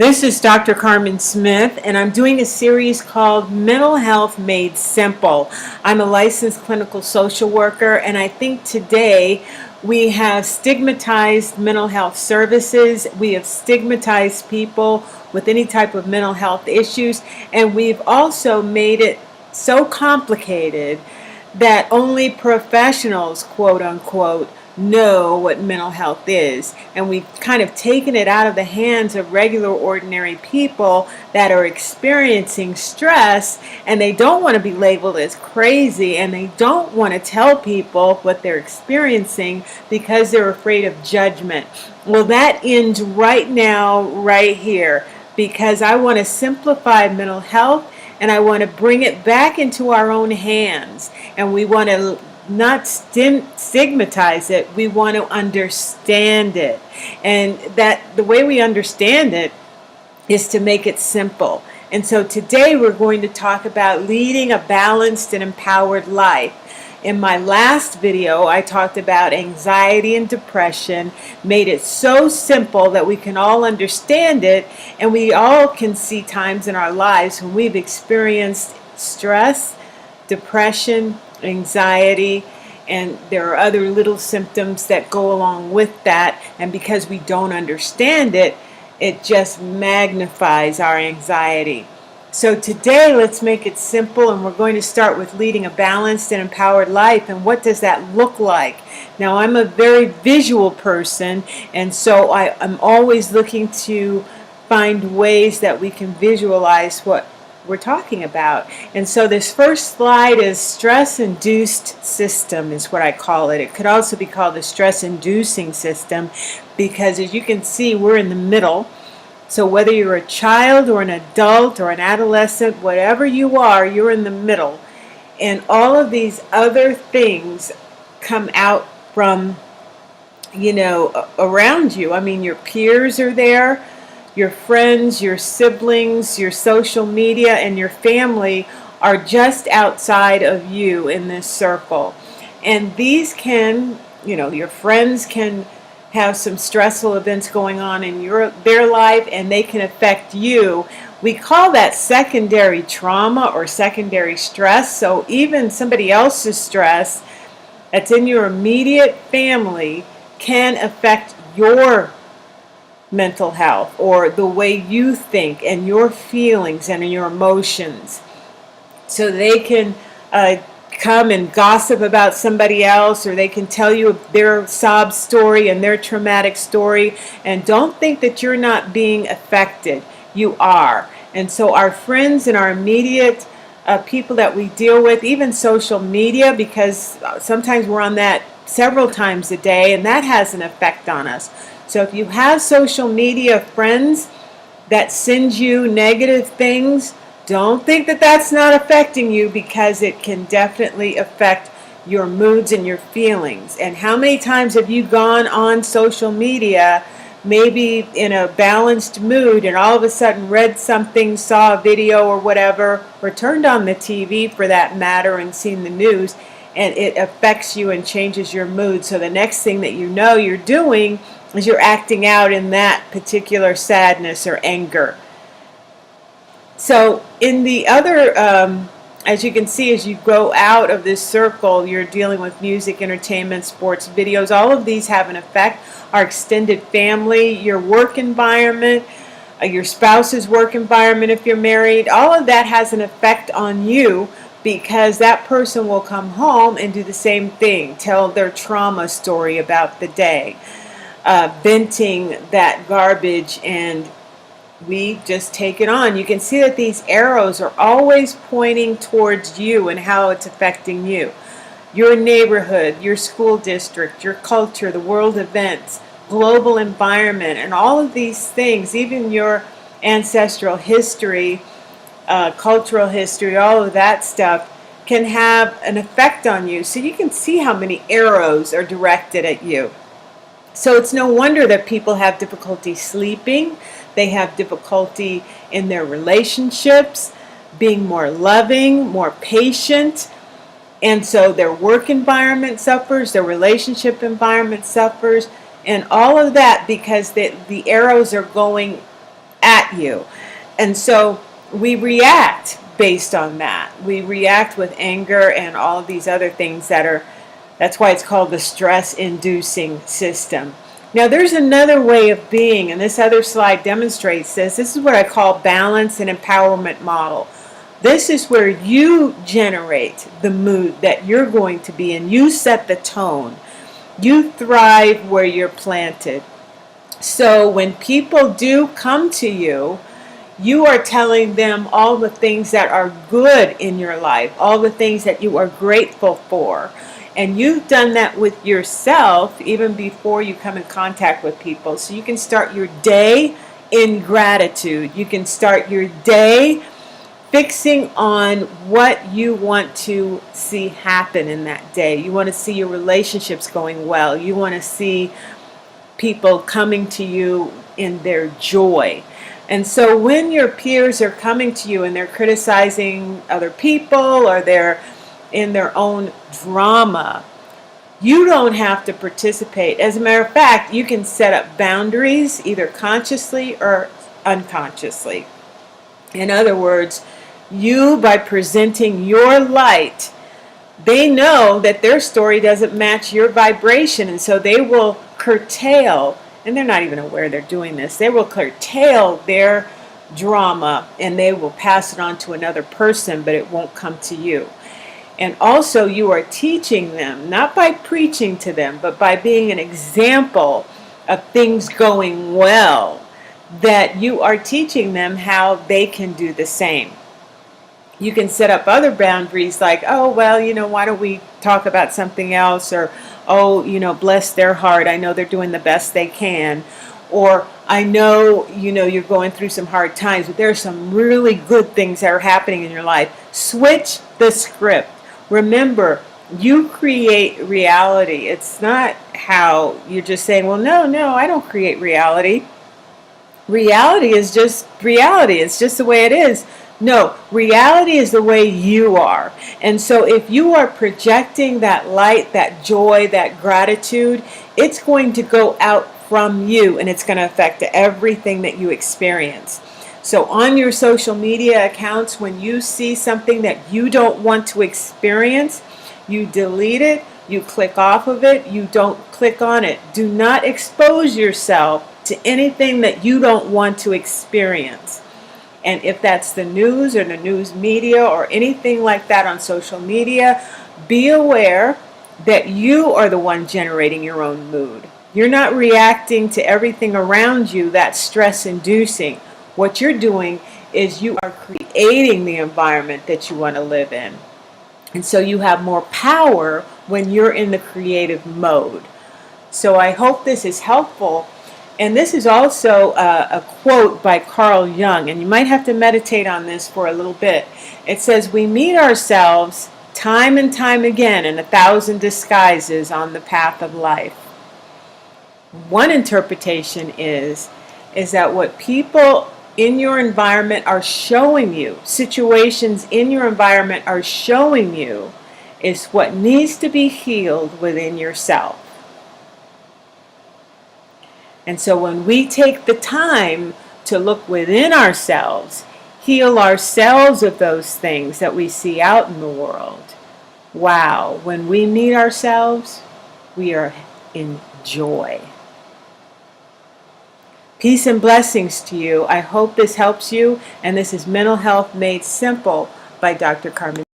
This is Dr. Karmen Smith, and I'm doing a series called Mental Health Made Simple. I'm a licensed clinical social worker, and I think today we have stigmatized mental health services. We have stigmatized people with any type of mental health issues, and we've also made it so complicated that only professionals, quote unquote, know what mental health is. And we've kind of taken it out of the hands of regular, ordinary people that are experiencing stress, and they don't want to be labeled as crazy, and they don't want to tell people what they're experiencing because they're afraid of judgment. Well, that ends right now, right here, because I want to simplify mental health, and I want to bring it back into our own hands. And we want to not stigmatize it, we want to understand it. And that the way we understand it is to make it simple. And so today we're going to talk about leading a balanced and empowered life. In my last video, I talked about anxiety and depression, made it so simple that we can all understand it, and we all can see times in our lives when we've experienced stress, depression, anxiety, and there are other little symptoms that go along with that, and because we don't understand it, it just magnifies our anxiety. So today, let's make it simple, and we're going to start with leading a balanced and empowered life. And what does that look like? Now, I'm a very visual person, and so I'm always looking to find ways that we can visualize what we're talking about. And so this first slide is stress-induced system is what I call it. It could also be called the stress-inducing system, because as you can see, we're in the middle. So whether you're a child or an adult or an adolescent, whatever you are, you're in the middle. And all of these other things come out from, around you. I mean, your peers are there, your friends, your siblings, your social media, and your family are just outside of you in this circle. And these can, your friends can have some stressful events going on in their life, and they can affect you. We call that secondary trauma or secondary stress. So even somebody else's stress that's in your immediate family can affect your mental health or the way you think and your feelings and your emotions. So they can come and gossip about somebody else, or they can tell you their sob story and their traumatic story, and don't think that you're not being affected. You are. And so our friends and our immediate people that we deal with, even social media, because sometimes we're on that several times a day, and that has an effect on us. So if you have social media friends that send you negative things, don't think that that's not affecting you, because it can definitely affect your moods and your feelings. And how many times have you gone on social media, maybe in a balanced mood, and all of a sudden read something, saw a video or whatever, or turned on the TV for that matter and seen the news, and it affects you and changes your mood. So the next thing that you know you're doing is you're acting out in that particular sadness or anger. So in the other, as you can see, as you go out of this circle, you're dealing with music, entertainment, sports, videos. All of these have an effect. Our extended family, your work environment, your spouse's work environment if you're married, all of that has an effect on you, because that person will come home and do the same thing, tell their trauma story about the day, venting that garbage, and we just take it on. You can see that these arrows are always pointing towards you and how it's affecting you. Your neighborhood, your school district, your culture, the world events, global environment, and all of these things, even your ancestral history, cultural history, all of that stuff can have an effect on you. So you can see how many arrows are directed at you. So it's no wonder that people have difficulty sleeping. They have difficulty in their relationships, being more loving, more patient. And so their work environment suffers, their relationship environment suffers, and all of that because the arrows are going at at you. And so we react based on that. We react with anger and all of these other things that's why it's called the stress-inducing system. Now there's another way of being, and this other slide demonstrates this. This is what I call balance and empowerment model. This is where you generate the mood that you're going to be in. You set the tone. You thrive where you're planted. So when people do come to you, you are telling them all the things that are good in your life, all the things that you are grateful for. And you've done that with yourself even before you come in contact with people. So you can start your day in gratitude. You can start your day fixing on what you want to see happen in that day. You want to see your relationships going well. You want to see people coming to you in their joy. And so when your peers are coming to you and they're criticizing other people or they're in their own drama, you don't have to participate. As a matter of fact, you can set up boundaries either consciously or unconsciously. In other words, you, by presenting your light, they know that their story doesn't match your vibration, and so they will curtail, and they're not even aware they're doing this, they will curtail their drama and they will pass it on to another person, but it won't come to you. And also you are teaching them, not by preaching to them, but by being an example of things going well, that you are teaching them how they can do the same. You can set up other boundaries like, oh, well, why don't we talk about something else? Or, oh, bless their heart. I know they're doing the best they can. Or, I know, you're going through some hard times, but there are some really good things that are happening in your life. Switch the script. Remember, you create reality. It's not how you're just saying, well, no, I don't create reality. Reality is just reality. It's just the way it is. No, reality is the way you are. And so if you are projecting that light, that joy, that gratitude, it's going to go out from you and it's going to affect everything that you experience. So on your social media accounts, when you see something that you don't want to experience, you delete it, you click off of it, you don't click on it. Do not expose yourself to anything that you don't want to experience. And if that's the news or the news media or anything like that on social media, be aware that you are the one generating your own mood. You're not reacting to everything around you that's stress-inducing. What you're doing is you are creating the environment that you want to live in. And so you have more power when you're in the creative mode. So I hope this is helpful. And this is also a quote by Carl Jung, and you might have to meditate on this for a little bit. It says, we meet ourselves time and time again in 1,000 disguises on the path of life. One interpretation is that what people in your environment are showing you, situations in your environment are showing you, is what needs to be healed within yourself. And so when we take the time to look within ourselves, heal ourselves of those things that we see out in the world, wow, when we meet ourselves, we are in joy. Peace and blessings to you. I hope this helps you, and this is Mental Health Made Simple by Dr. Karmen.